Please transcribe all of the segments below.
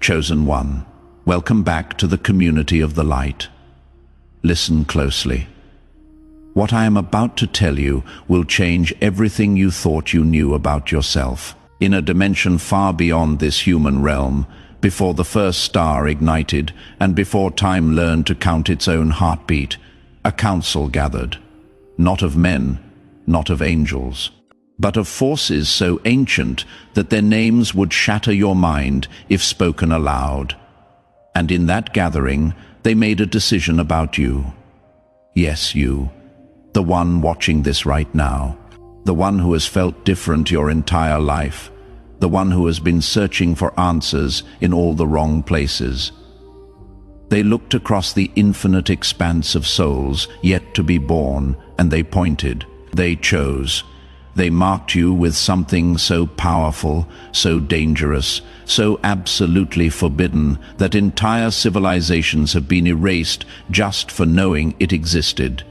Chosen one, welcome back to the community of the light. Listen closely. What I am about to tell you will change everything you thought you knew about yourself. In a dimension far beyond this human realm, before the first star ignited and before time learned to count its own heartbeat, a council gathered, not of men, not of angels, but of forces so ancient that their names would shatter your mind if spoken aloud. And in that gathering, they made a decision about you. Yes, you, the one watching this right now, the one who has felt different your entire life, the one who has been searching for answers in all the wrong places. They looked across the infinite expanse of souls yet to be born, and they pointed, they chose. They marked you with something so powerful, so dangerous, so absolutely forbidden that entire civilizations have been erased just for knowing it existed.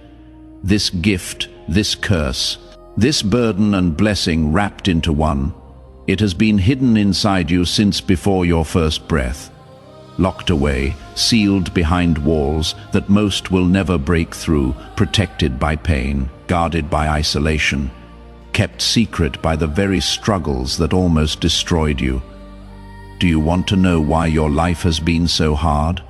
This gift, this curse, this burden and blessing wrapped into one, it has been hidden inside you since before your first breath. Locked away, sealed behind walls that most will never break through, protected by pain, guarded by isolation, kept secret by the very struggles that almost destroyed you. Do you want to know why your life has been so hard?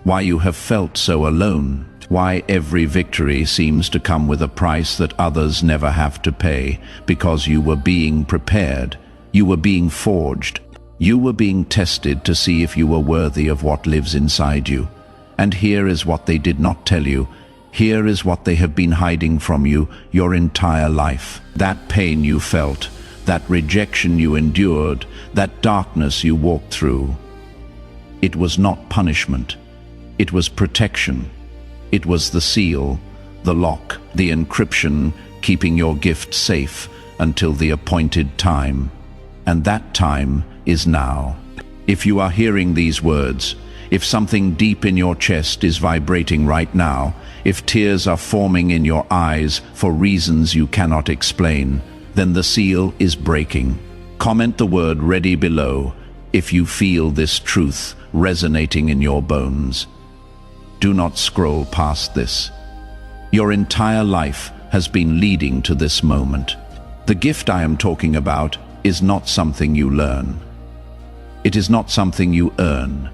Why you have felt so alone? Why every victory seems to come with a price that others never have to pay, because you were being prepared, you were being forged, you were being tested to see if you were worthy of what lives inside you. And here is what they did not tell you. Here is what they have been hiding from you your entire life. That pain you felt, that rejection you endured, that darkness you walked through. It was not punishment. It was protection. It was the seal, the lock, the encryption, keeping your gift safe until the appointed time. And that time is now. If you are hearing these words, if something deep in your chest is vibrating right now, if tears are forming in your eyes for reasons you cannot explain, then the seal is breaking. Comment the word "ready" below if you feel this truth resonating in your bones. Do not scroll past this. Your entire life has been leading to this moment. The gift I am talking about is not something you learn. It is not something you earn.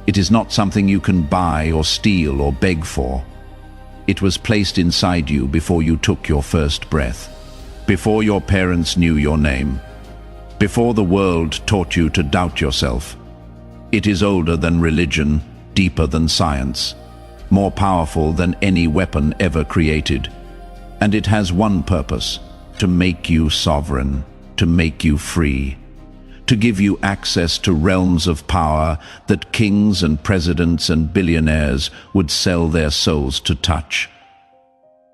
It is not something you can buy or steal or beg for. It was placed inside you before you took your first breath, before your parents knew your name, before the world taught you to doubt yourself. It is older than religion, deeper than science, more powerful than any weapon ever created. And it has one purpose: to make you sovereign, to make you free, to give you access to realms of power that kings and presidents and billionaires would sell their souls to touch.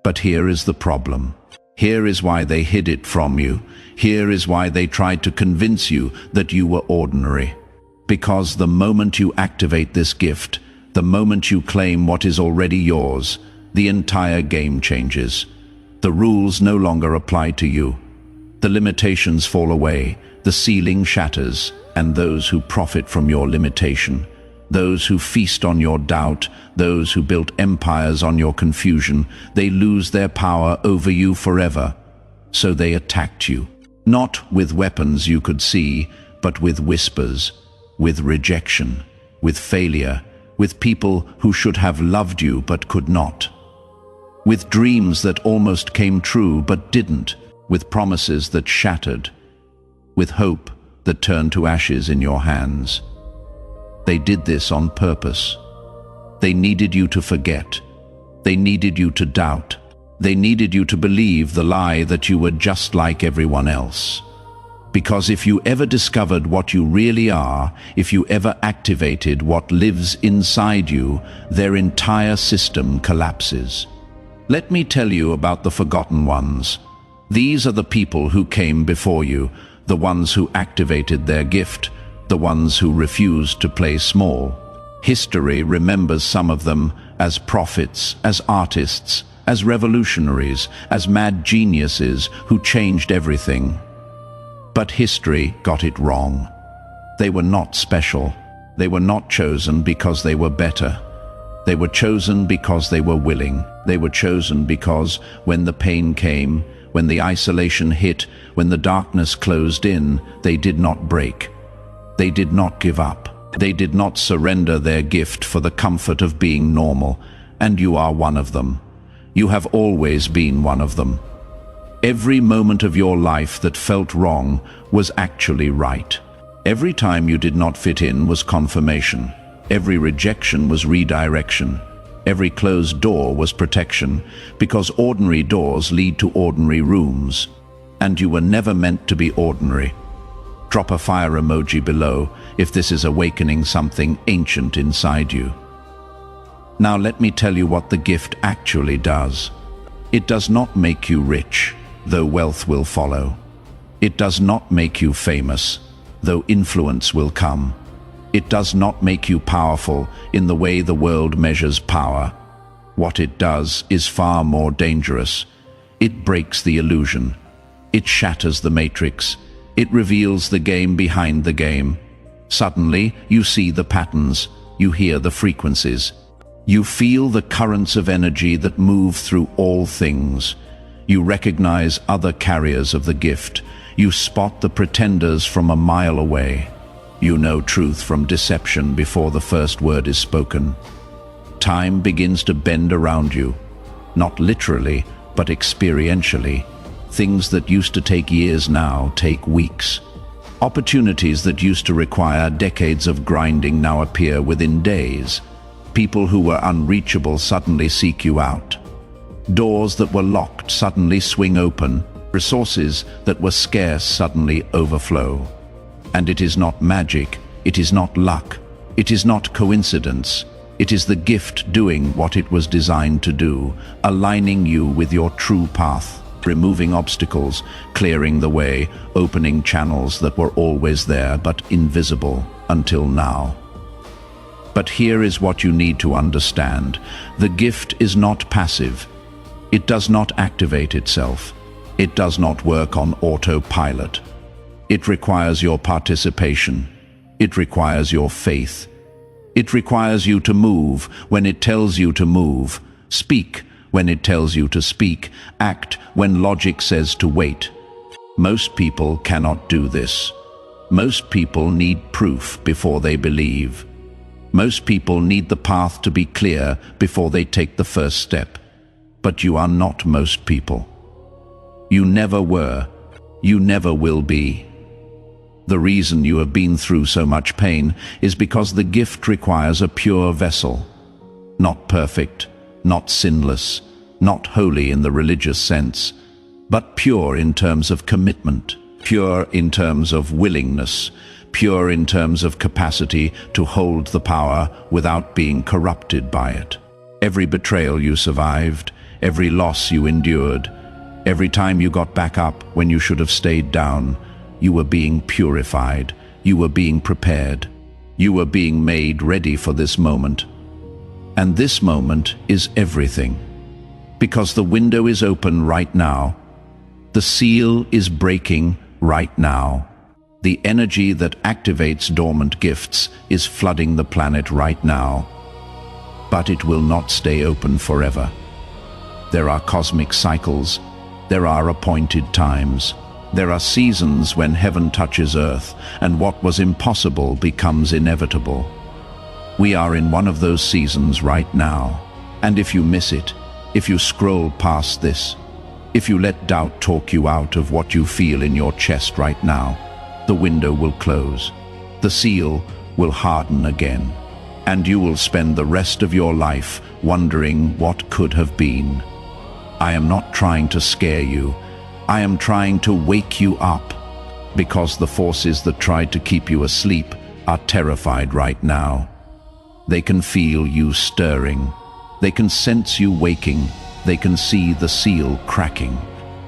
But here is the problem. Here is why they hid it from you. Here is why they tried to convince you that you were ordinary. Because the moment you activate this gift, the moment you claim what is already yours, the entire game changes. The rules no longer apply to you. The limitations fall away, the ceiling shatters, and those who profit from your limitation, those who feast on your doubt, those who built empires on your confusion, they lose their power over you forever. So they attacked you, not with weapons you could see, but with whispers, with rejection, with failure, with people who should have loved you but could not, with dreams that almost came true but didn't, with promises that shattered, with hope that turned to ashes in your hands. They did this on purpose. They needed you to forget. They needed you to doubt. They needed you to believe the lie that you were just like everyone else. Because if you ever discovered what you really are, if you ever activated what lives inside you, their entire system collapses. Let me tell you about the forgotten ones. These are the people who came before you, the ones who activated their gift, the ones who refused to play small. History remembers some of them as prophets, as artists, as revolutionaries, as mad geniuses who changed everything. But history got it wrong. They were not special. They were not chosen because they were better. They were chosen because they were willing. They were chosen because when the pain came, when the isolation hit, when the darkness closed in, they did not break. They did not give up. They did not surrender their gift for the comfort of being normal, and you are one of them. You have always been one of them. Every moment of your life that felt wrong was actually right. Every time you did not fit in was confirmation. Every rejection was redirection. Every closed door was protection, because ordinary doors lead to ordinary rooms, and you were never meant to be ordinary. Drop a fire emoji below if this is awakening something ancient inside you. Now let me tell you what the gift actually does. It does not make you rich, though wealth will follow. It does not make you famous, though influence will come. It does not make you powerful in the way the world measures power. What it does is far more dangerous. It breaks the illusion. It shatters the matrix. It reveals the game behind the game. Suddenly, you see the patterns. You hear the frequencies. You feel the currents of energy that move through all things. You recognize other carriers of the gift. You spot the pretenders from a mile away. You know truth from deception before the first word is spoken. Time begins to bend around you, not literally, but experientially. Things that used to take years now take weeks. Opportunities that used to require decades of grinding now appear within days. People who were unreachable suddenly seek you out. Doors that were locked suddenly swing open. Resources that were scarce suddenly overflow. And it is not magic, it is not luck, it is not coincidence. It is the gift doing what it was designed to do, aligning you with your true path, removing obstacles, clearing the way, opening channels that were always there but invisible until now. But here is what you need to understand. The gift is not passive. It does not activate itself. It does not work on autopilot. It requires your participation. It requires your faith. It requires you to move when it tells you to move, speak when it tells you to speak, act when logic says to wait. Most people cannot do this. Most people need proof before they believe. Most people need the path to be clear before they take the first step. But you are not most people. You never were. You never will be. The reason you have been through so much pain is because the gift requires a pure vessel. Not perfect, not sinless, not holy in the religious sense, but pure in terms of commitment, pure in terms of willingness, pure in terms of capacity to hold the power without being corrupted by it. Every betrayal you survived, every loss you endured, every time you got back up when you should have stayed down, you were being purified, you were being prepared, you were being made ready for this moment. And this moment is everything. Because the window is open right now. The seal is breaking right now. The energy that activates dormant gifts is flooding the planet right now. But it will not stay open forever. There are cosmic cycles. There are appointed times. There are seasons when heaven touches earth, and what was impossible becomes inevitable. We are in one of those seasons right now. And if you miss it, if you scroll past this, if you let doubt talk you out of what you feel in your chest right now, the window will close. The seal will harden again. And you will spend the rest of your life wondering what could have been. I am not trying to scare you. I am trying to wake you up, because the forces that tried to keep you asleep are terrified right now. They can feel you stirring. They can sense you waking. They can see the seal cracking.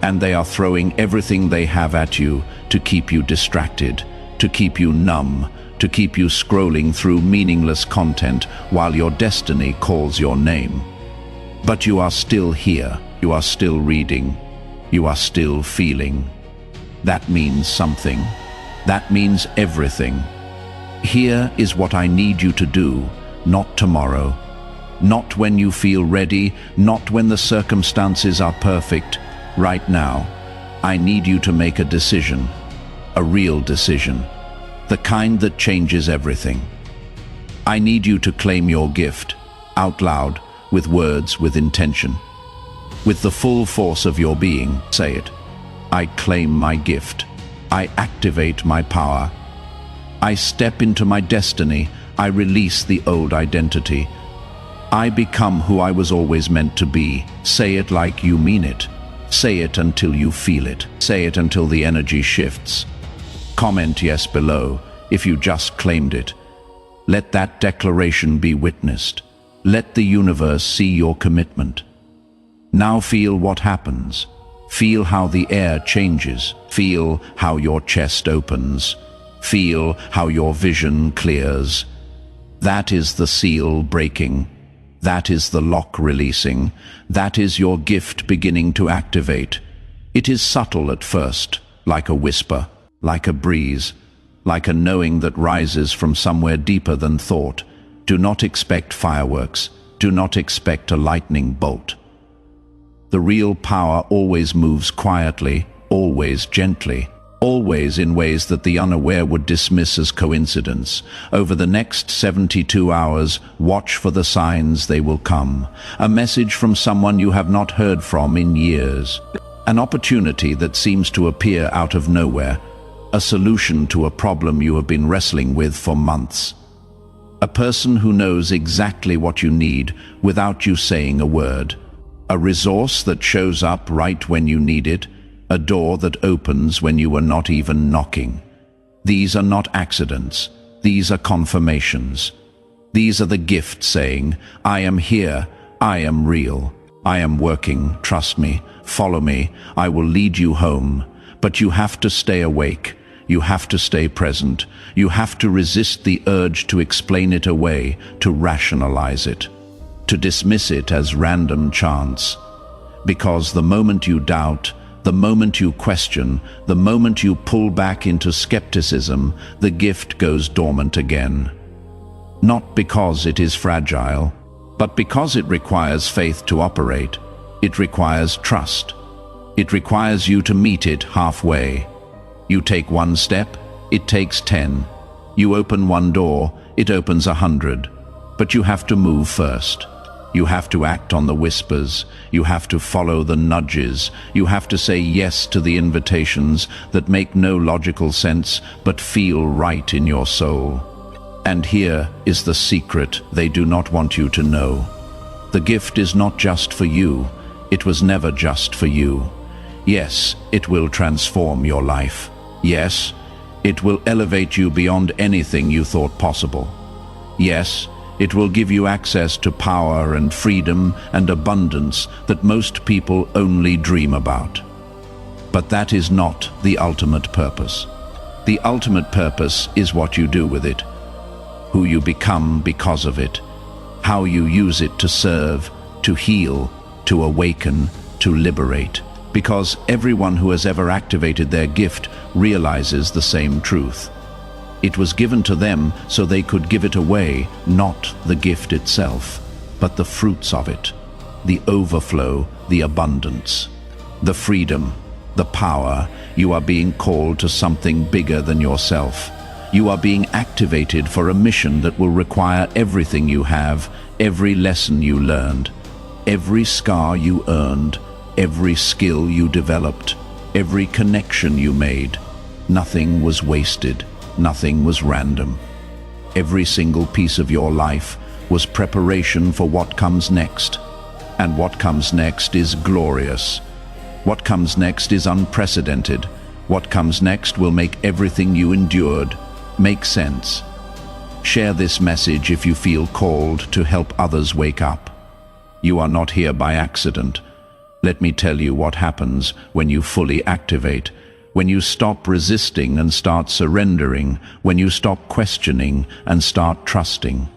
And they are throwing everything they have at you to keep you distracted, to keep you numb, to keep you scrolling through meaningless content while your destiny calls your name. But you are still here. You are still reading. You are still feeling. That means something. That means everything. Here is what I need you to do, not tomorrow. Not when you feel ready, not when the circumstances are perfect. Right now, I need you to make a decision, a real decision, the kind that changes everything. I need you to claim your gift, out loud, with words, with intention. With the full force of your being, say it. I claim my gift. I activate my power. I step into my destiny. I release the old identity. I become who I was always meant to be. Say it like you mean it. Say it until you feel it. Say it until the energy shifts. Comment yes below if you just claimed it. Let that declaration be witnessed. Let the universe see your commitment. Now feel what happens. Feel how the air changes. Feel how your chest opens. Feel how your vision clears. That is the seal breaking. That is the lock releasing. That is your gift beginning to activate. It is subtle at first, like a whisper, like a breeze, like a knowing that rises from somewhere deeper than thought. Do not expect fireworks. Do not expect a lightning bolt. The real power always moves quietly, always gently, always in ways that the unaware would dismiss as coincidence. Over the next 72 hours, watch for the signs. They will come. A message from someone you have not heard from in years. An opportunity that seems to appear out of nowhere. A solution to a problem you have been wrestling with for months. A person who knows exactly what you need without you saying a word. A resource that shows up right when you need it. A door that opens when you were not even knocking. These are not accidents. These are confirmations. These are the gift saying, I am here, I am real, I am working, trust me, follow me, I will lead you home. But you have to stay awake. You have to stay present. You have to resist the urge to explain it away, to rationalize it, to dismiss it as random chance. Because the moment you doubt, the moment you question, the moment you pull back into skepticism, the gift goes dormant again. Not because it is fragile, but because it requires faith to operate. It requires trust. It requires you to meet it halfway. You take one step, it takes 10. You open one door, it opens 100. But you have to move first. You have to act on the whispers. You have to follow the nudges. You have to say yes to the invitations that make no logical sense but feel right in your soul. And here is the secret they do not want you to know. The gift is not just for you. It was never just for you. Yes, it will transform your life. Yes, it will elevate you beyond anything you thought possible. Yes, it will give you access to power and freedom and abundance that most people only dream about. But that is not the ultimate purpose. The ultimate purpose is what you do with it, who you become because of it, how you use it to serve, to heal, to awaken, to liberate. Because everyone who has ever activated their gift realizes the same truth. It was given to them so they could give it away, not the gift itself, but the fruits of it, the overflow, the abundance, the freedom, the power. You are being called to something bigger than yourself. You are being activated for a mission that will require everything you have, every lesson you learned, every scar you earned, every skill you developed, every connection you made. Nothing was wasted. Nothing was random. Every single piece of your life was preparation for what comes next. And what comes next is glorious. What comes next is unprecedented. What comes next will make everything you endured make sense. Share this message if you feel called to help others wake up. You are not here by accident. Let me tell you what happens when you fully activate. When you stop resisting and start surrendering, when you stop questioning and start trusting,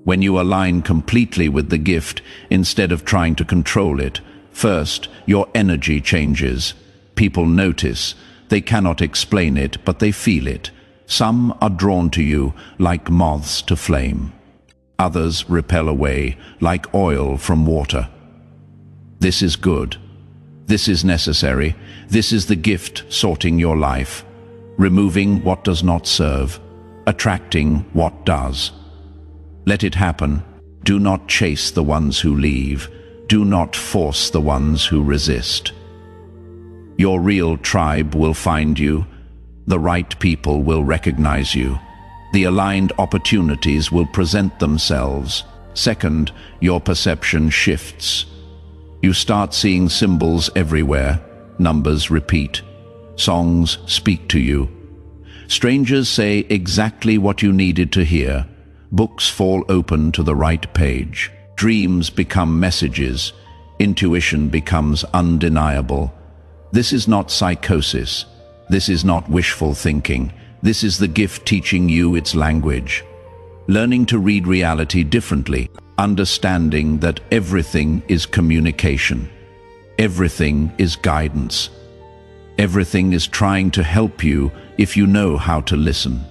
when you align completely with the gift instead of trying to control it. First, your energy changes. People notice. They cannot explain it, but they feel it. Some are drawn to you like moths to flame. Others repel away like oil from water. This is good. This is necessary. This is the gift sorting your life, removing what does not serve, attracting what does. Let it happen. Do not chase the ones who leave. Do not force the ones who resist. Your real tribe will find you. The right people will recognize you. The aligned opportunities will present themselves. Second, your perception shifts. You start seeing symbols everywhere. Numbers repeat. Songs speak to you. Strangers say exactly what you needed to hear. Books fall open to the right page. Dreams become messages. Intuition becomes undeniable. This is not psychosis. This is not wishful thinking. This is the gift teaching you its language. Learning to read reality differently. Understanding that everything is communication. Everything is guidance. Everything is trying to help you if you know how to listen.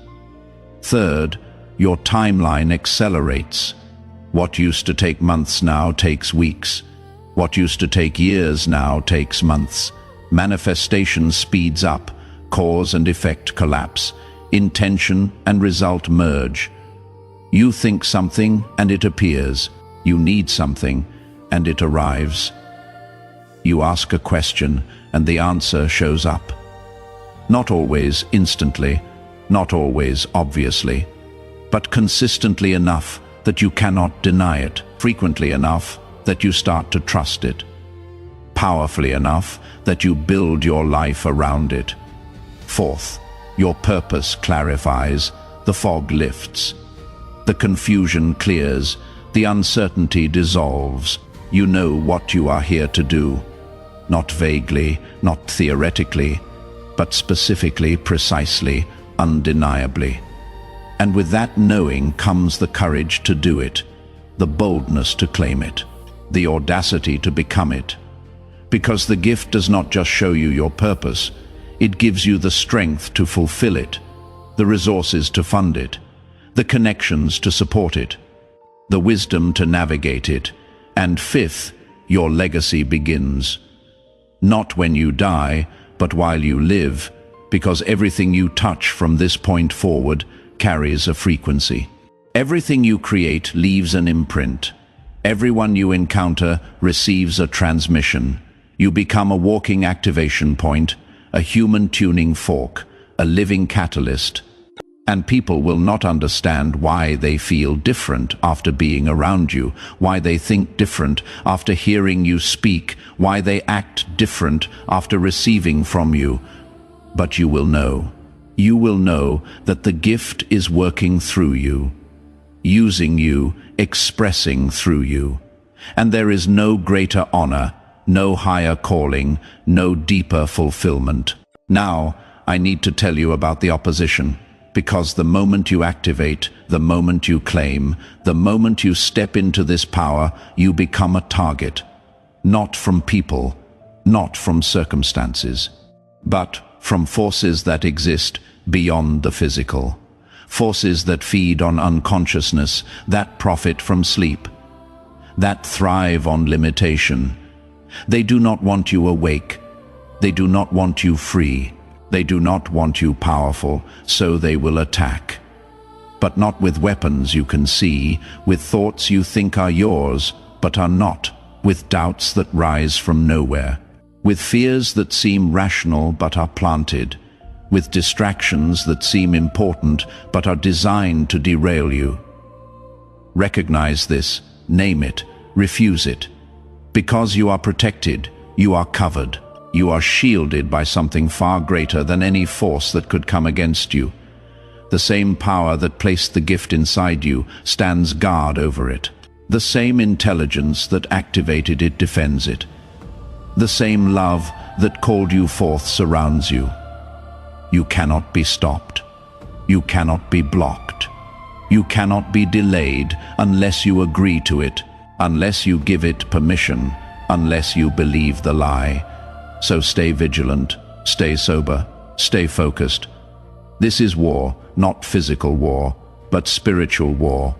Third, your timeline accelerates. What used to take months now takes weeks. What used to take years now takes months. Manifestation speeds up. Cause and effect collapse. Intention and result merge. You think something and it appears. You need something and it arrives. You ask a question and the answer shows up. Not always instantly, not always obviously, but consistently enough that you cannot deny it, frequently enough that you start to trust it, powerfully enough that you build your life around it. Fourth, your purpose clarifies, the fog lifts. The confusion clears, the uncertainty dissolves. You know what you are here to do. Not vaguely, not theoretically, but specifically, precisely, undeniably. And with that knowing comes the courage to do it, the boldness to claim it, the audacity to become it. Because the gift does not just show you your purpose, it gives you the strength to fulfill it, the resources to fund it, the connections to support it, the wisdom to navigate it, and fifth, your legacy begins. Not when you die, but while you live, because everything you touch from this point forward carries a frequency. Everything you create leaves an imprint. Everyone you encounter receives a transmission. You become a walking activation point, a human tuning fork, a living catalyst. And people will not understand why they feel different after being around you, why they think different after hearing you speak, why they act different after receiving from you. But you will know. You will know that the gift is working through you, using you, expressing through you. And there is no greater honor, no higher calling, no deeper fulfillment. Now, I need to tell you about the opposition. Because the moment you activate, the moment you claim, the moment you step into this power, you become a target. Not from people, not from circumstances, but from forces that exist beyond the physical. Forces that feed on unconsciousness, that profit from sleep, that thrive on limitation. They do not want you awake. They do not want you free. They do not want you powerful, so they will attack. But not with weapons you can see, with thoughts you think are yours, but are not, with doubts that rise from nowhere, with fears that seem rational but are planted, with distractions that seem important but are designed to derail you. Recognize this, name it, refuse it. Because you are protected, you are covered. You are shielded by something far greater than any force that could come against you. The same power that placed the gift inside you stands guard over it. The same intelligence that activated it defends it. The same love that called you forth surrounds you. You cannot be stopped. You cannot be blocked. You cannot be delayed unless you agree to it, unless you give it permission, unless you believe the lie. So stay vigilant, stay sober, stay focused. This is war, not physical war, but spiritual war.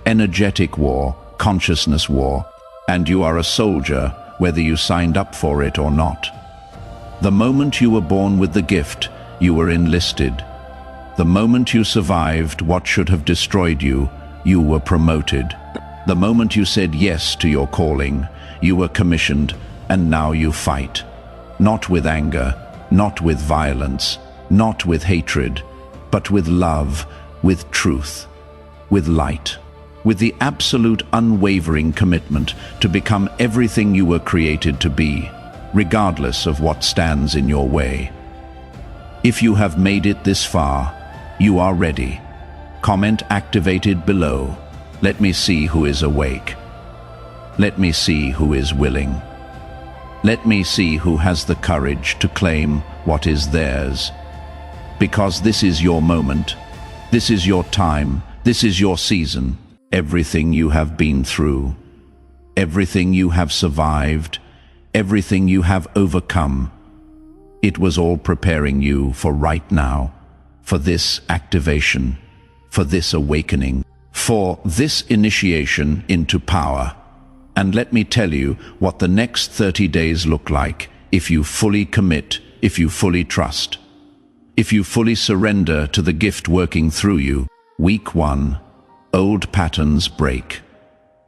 Energetic war, consciousness war, and you are a soldier, whether you signed up for it or not. The moment you were born with the gift, you were enlisted. The moment you survived what should have destroyed you, you were promoted. The moment you said yes to your calling, you were commissioned, and now you fight. Not with anger, not with violence, not with hatred, but with love, with truth, with light, with the absolute unwavering commitment to become everything you were created to be, regardless of what stands in your way. If you have made it this far, you are ready. Comment activated below. Let me see who is awake. Let me see who is willing. Let me see who has the courage to claim what is theirs. Because this is your moment. This is your time. This is your season. Everything you have been through, everything you have survived, everything you have overcome, it was all preparing you for right now, for this activation, for this awakening, for this initiation into power. And let me tell you what the next 30 days look like if you fully commit, if you fully trust, if you fully surrender to the gift working through you. Week 1. Old patterns break.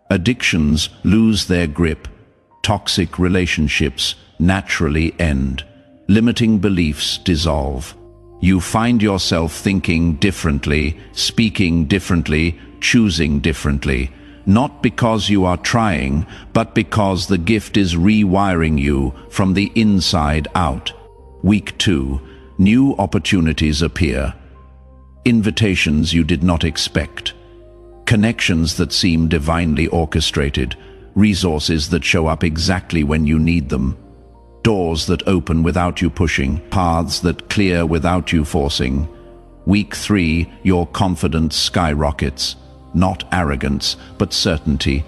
Addictions lose their grip. Toxic relationships naturally end. Limiting beliefs dissolve. You find yourself thinking differently, speaking differently, choosing differently. Not because you are trying, but because the gift is rewiring you from the inside out. Week 2. New opportunities appear. Invitations you did not expect. Connections that seem divinely orchestrated. Resources that show up exactly when you need them. Doors that open without you pushing. Paths that clear without you forcing. Week 3, your confidence skyrockets. Not arrogance, but certainty.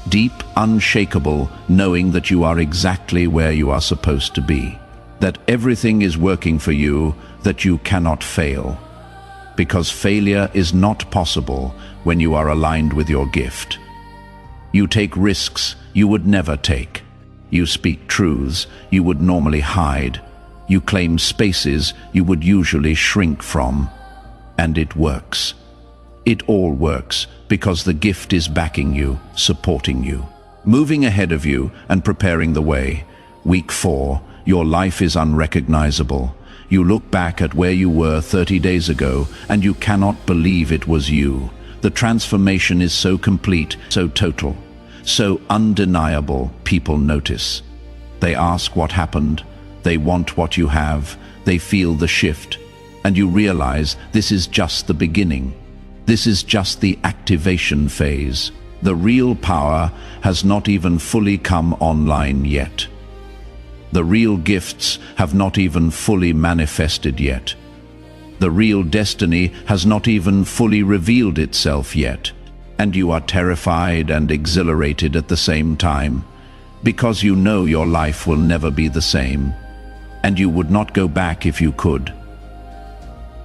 Deep, unshakable, knowing that you are exactly where you are supposed to be. That everything is working for you, that you cannot fail. Because failure is not possible when you are aligned with your gift. You take risks you would never take. You speak truths you would normally hide. You claim spaces you would usually shrink from. And it works. It all works because the gift is backing you, supporting you, moving ahead of you and preparing the way. Week 4, your life is unrecognizable. You look back at where you were 30 days ago and you cannot believe it was you. The transformation is so complete, so total, so undeniable, people notice. They ask what happened, they want what you have, they feel the shift, and you realize this is just the beginning. This is just the activation phase. The real power has not even fully come online yet. The real gifts have not even fully manifested yet. The real destiny has not even fully revealed itself yet. And you are terrified and exhilarated at the same time, because you know your life will never be the same, and you would not go back if you could.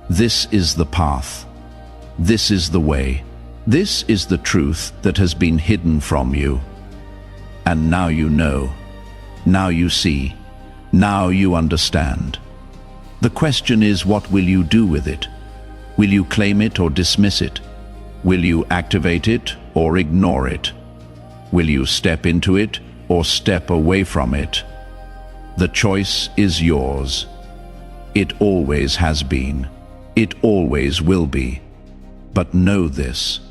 This is the path. This is the way. This is the truth that has been hidden from you. And now you know. Now you see. Now you understand. The question is, what will you do with it? Will you claim it or dismiss it? Will you activate it or ignore it? Will you step into it or step away from it? The choice is yours. It always has been. It always will be. But know this.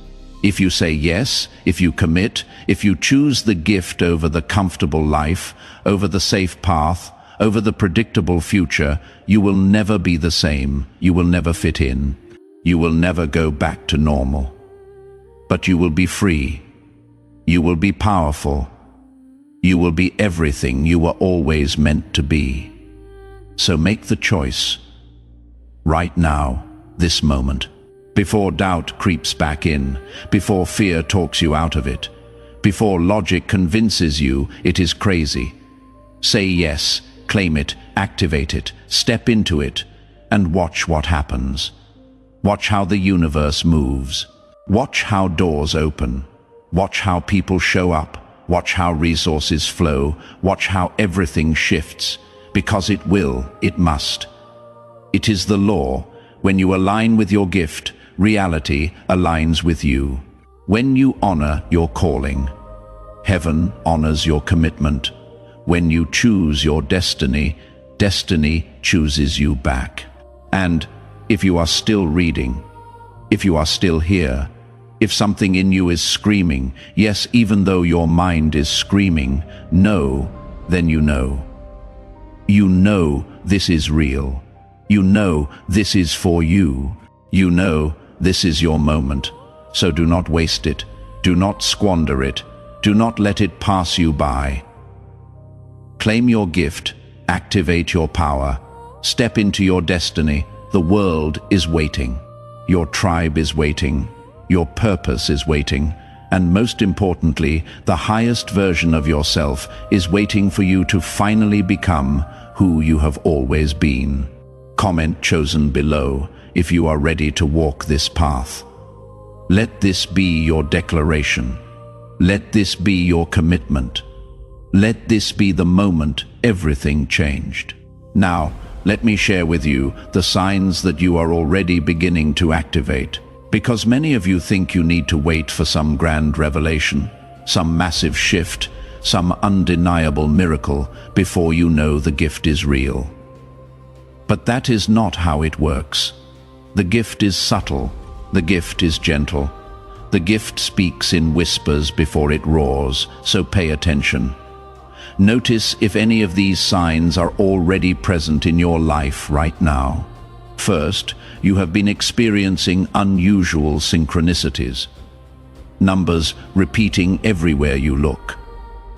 If you say yes, if you commit, if you choose the gift over the comfortable life, over the safe path, over the predictable future, you will never be the same. You will never fit in. You will never go back to normal. But you will be free. You will be powerful. You will be everything you were always meant to be. So make the choice. Right now, this moment. Before doubt creeps back in, before fear talks you out of it, before logic convinces you it is crazy. Say yes, claim it, activate it, step into it, and watch what happens. Watch how the universe moves. Watch how doors open. Watch how people show up. Watch how resources flow. Watch how everything shifts. Because it will, it must. It is the law. When you align with your gift, reality aligns with you. When you honor your calling, heaven honors your commitment. When you choose your destiny, destiny chooses you back. And if you are still reading, if you are still here, if something in you is screaming, yes, even though your mind is screaming, no, then you know. You know this is real. You know this is for you. You know this is your moment. So do not waste it. Do not squander it. Do not let it pass you by. Claim your gift. Activate your power. Step into your destiny. The world is waiting. Your tribe is waiting. Your purpose is waiting. And most importantly, the highest version of yourself is waiting for you to finally become who you have always been. Comment chosen below if you are ready to walk this path. Let this be your declaration. Let this be your commitment. Let this be the moment everything changed. Now, let me share with you the signs that you are already beginning to activate. Because many of you think you need to wait for some grand revelation, some massive shift, some undeniable miracle before you know the gift is real. But that is not how it works. The gift is subtle. The gift is gentle. The gift speaks in whispers before it roars, so pay attention. Notice if any of these signs are already present in your life right now. First, you have been experiencing unusual synchronicities. Numbers repeating everywhere you look.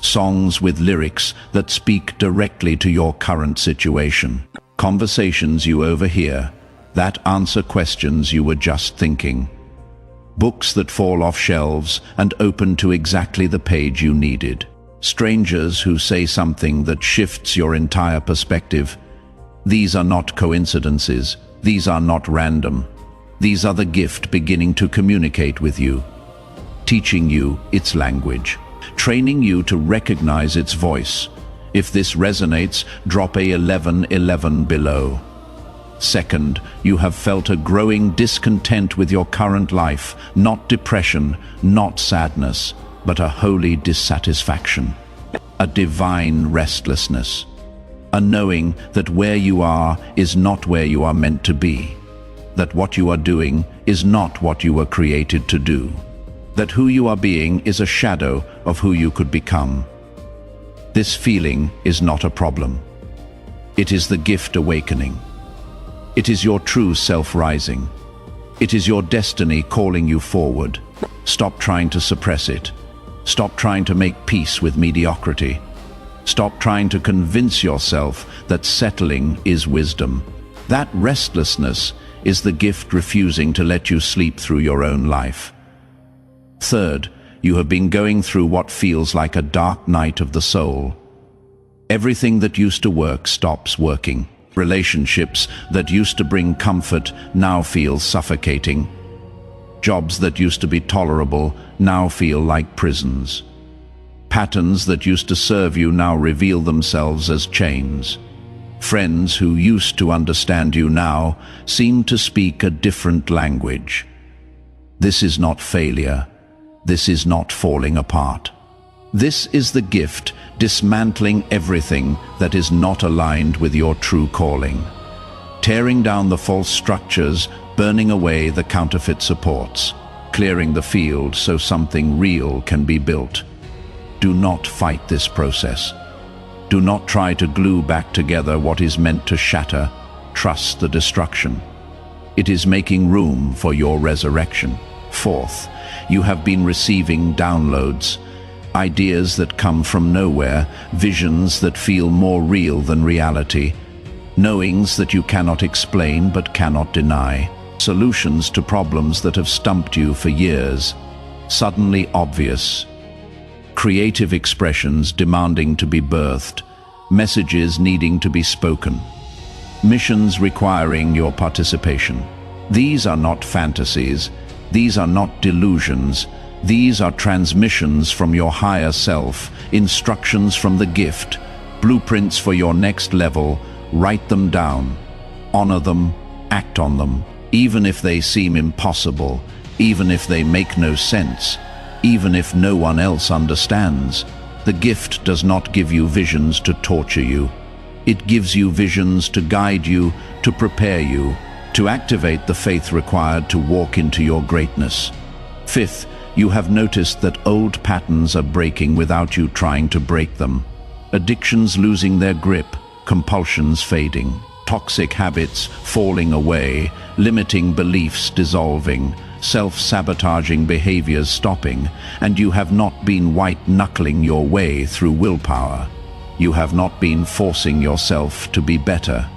Songs with lyrics that speak directly to your current situation. Conversations you overhear that answer questions you were just thinking. Books that fall off shelves and open to exactly the page you needed. Strangers who say something that shifts your entire perspective. These are not coincidences. These are not random. These are the gift beginning to communicate with you, teaching you its language, training you to recognize its voice. If this resonates, drop a 1111 below. Second, you have felt a growing discontent with your current life, not depression, not sadness, but a holy dissatisfaction, a divine restlessness, a knowing that where you are is not where you are meant to be, that what you are doing is not what you were created to do, that who you are being is a shadow of who you could become. This feeling is not a problem. It is the gift awakening. It is your true self rising. It is your destiny calling you forward. Stop trying to suppress it. Stop trying to make peace with mediocrity. Stop trying to convince yourself that settling is wisdom. That restlessness is the gift refusing to let you sleep through your own life. Third, you have been going through what feels like a dark night of the soul. Everything that used to work stops working. Relationships that used to bring comfort now feel suffocating. Jobs that used to be tolerable now feel like prisons. Patterns that used to serve you now reveal themselves as chains. Friends who used to understand you now seem to speak a different language. This is not failure. This is not falling apart. This is the gift dismantling everything that is not aligned with your true calling, tearing down the false structures, burning away the counterfeit supports, clearing the field so something real can be built. Do not fight this process. Do not try to glue back together what is meant to shatter. Trust the destruction. It is making room for your resurrection. Fourth, you have been receiving downloads, ideas that come from nowhere, visions that feel more real than reality, knowings that you cannot explain but cannot deny, solutions to problems that have stumped you for years, suddenly obvious, creative expressions demanding to be birthed, messages needing to be spoken. missions requiring your participation. These are not fantasies, these are not delusions, these are transmissions from your higher self, instructions from the gift, blueprints for your next level. Write them down, honor them, act on them, even if they seem impossible, even if they make no sense, even if no one else understands. The gift does not give you visions to torture you. It gives you visions to guide you, to prepare you, to activate the faith required to walk into your greatness. Fifth, you have noticed that old patterns are breaking without you trying to break them. Addictions losing their grip, compulsions fading, toxic habits falling away, limiting beliefs dissolving, self-sabotaging behaviors stopping, and you have not been white-knuckling your way through willpower. You have not been forcing yourself to be better.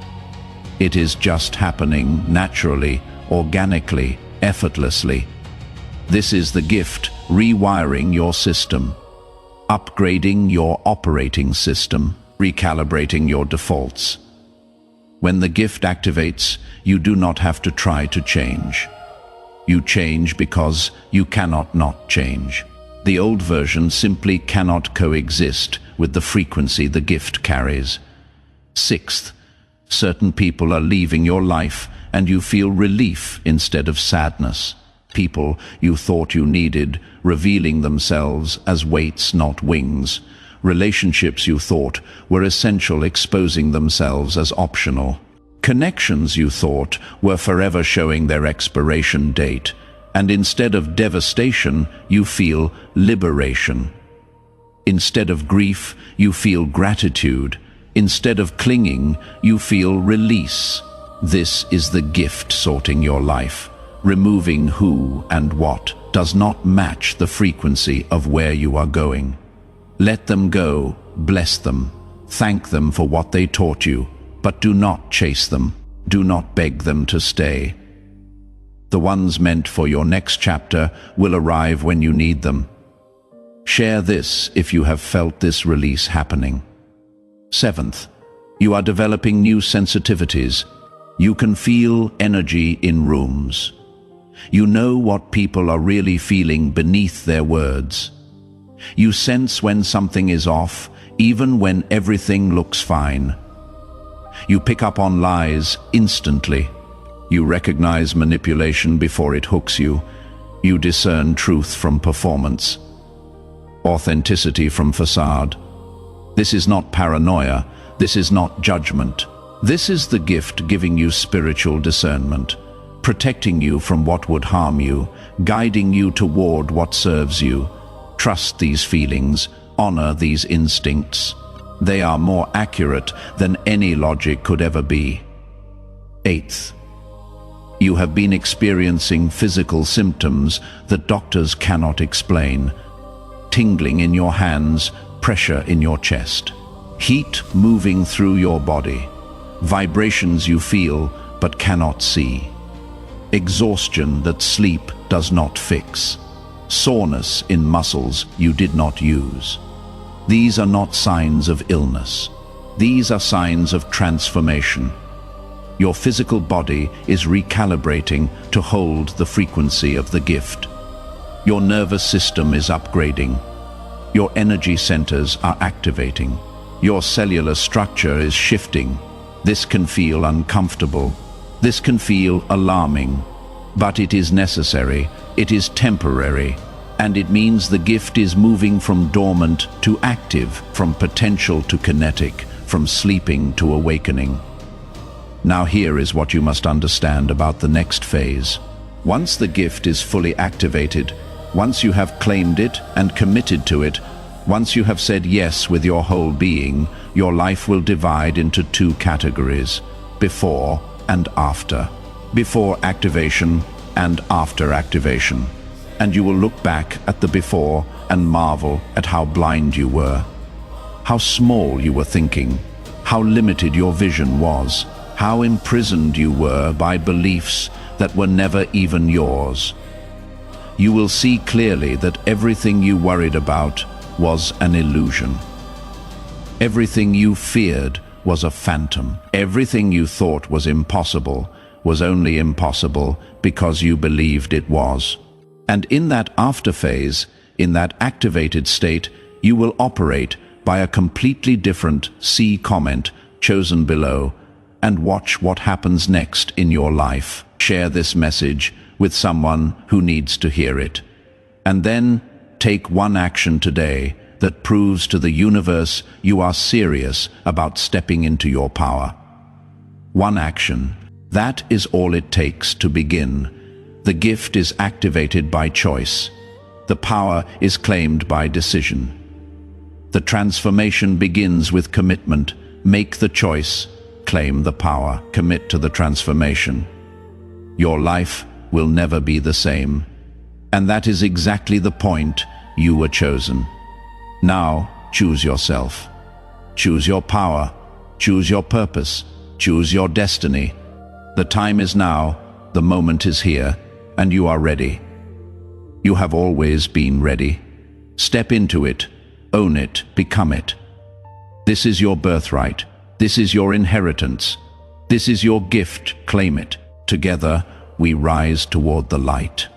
It is just happening naturally, organically, effortlessly. This is the gift rewiring your system, upgrading your operating system, recalibrating your defaults. When the gift activates, you do not have to try to change. You change because you cannot not change. The old version simply cannot coexist with the frequency the gift carries. Sixth, certain people are leaving your life and you feel relief instead of sadness. People you thought you needed, revealing themselves as weights, not wings. Relationships you thought were essential, exposing themselves as optional. Connections you thought were forever, showing their expiration date. And instead of devastation, you feel liberation. Instead of grief, you feel gratitude. Instead of clinging, you feel release. This is the gift sorting your life, removing who and what does not match the frequency of where you are going. Let them go, bless them, thank them for what they taught you, but do not chase them, do not beg them to stay. The ones meant for your next chapter will arrive when you need them. Share this if you have felt this release happening. Seventh, you are developing new sensitivities. You can feel energy in rooms. You know what people are really feeling beneath their words. You sense when something is off, even when everything looks fine. You pick up on lies instantly. You recognize manipulation before it hooks you. You discern truth from performance, authenticity from facade. This is not paranoia. This is not judgment. This is the gift giving you spiritual discernment, protecting you from what would harm you, guiding you toward what serves you. Trust these feelings, honor these instincts. They are more accurate than any logic could ever be. Eighth, you have been experiencing physical symptoms that doctors cannot explain. Tingling in your hands, pressure in your chest, heat moving through your body, vibrations you feel but cannot see, exhaustion that sleep does not fix, soreness in muscles you did not use. These are not signs of illness. These are signs of transformation. Your physical body is recalibrating to hold the frequency of the gift. Your nervous system is upgrading. Your energy centers are activating. Your cellular structure is shifting. This can feel uncomfortable. This can feel alarming. But it is necessary. It is temporary. And it means the gift is moving from dormant to active, from potential to kinetic, from sleeping to awakening. Now here is what you must understand about the next phase. Once the gift is fully activated, once you have claimed it and committed to it, once you have said yes with your whole being, your life will divide into two categories: before and after. Before activation and after activation. And you will look back at the before and marvel at how blind you were, how small you were thinking, how limited your vision was, how imprisoned you were by beliefs that were never even yours. You will see clearly that everything you worried about was an illusion. Everything you feared was a phantom. Everything you thought was impossible was only impossible because you believed it was. And in that after phase, in that activated state, you will operate by a completely different see comment chosen below, and watch what happens next in your life. Share this message with someone who needs to hear it. And then take one action today that proves to the universe you are serious about stepping into your power. One action. That is all it takes to begin. The gift is activated by choice. The power is claimed by decision. The transformation begins with commitment. Make the choice. Claim the power. Commit to the transformation. Your life will never be the same. And that is exactly the point. You were chosen. Now, choose yourself. Choose your power. Choose your purpose. Choose your destiny. The time is now. The moment is here. And you are ready. You have always been ready. Step into it. Own it. Become it. This is your birthright. This is your inheritance. This is your gift. Claim it. Together, we rise toward the light.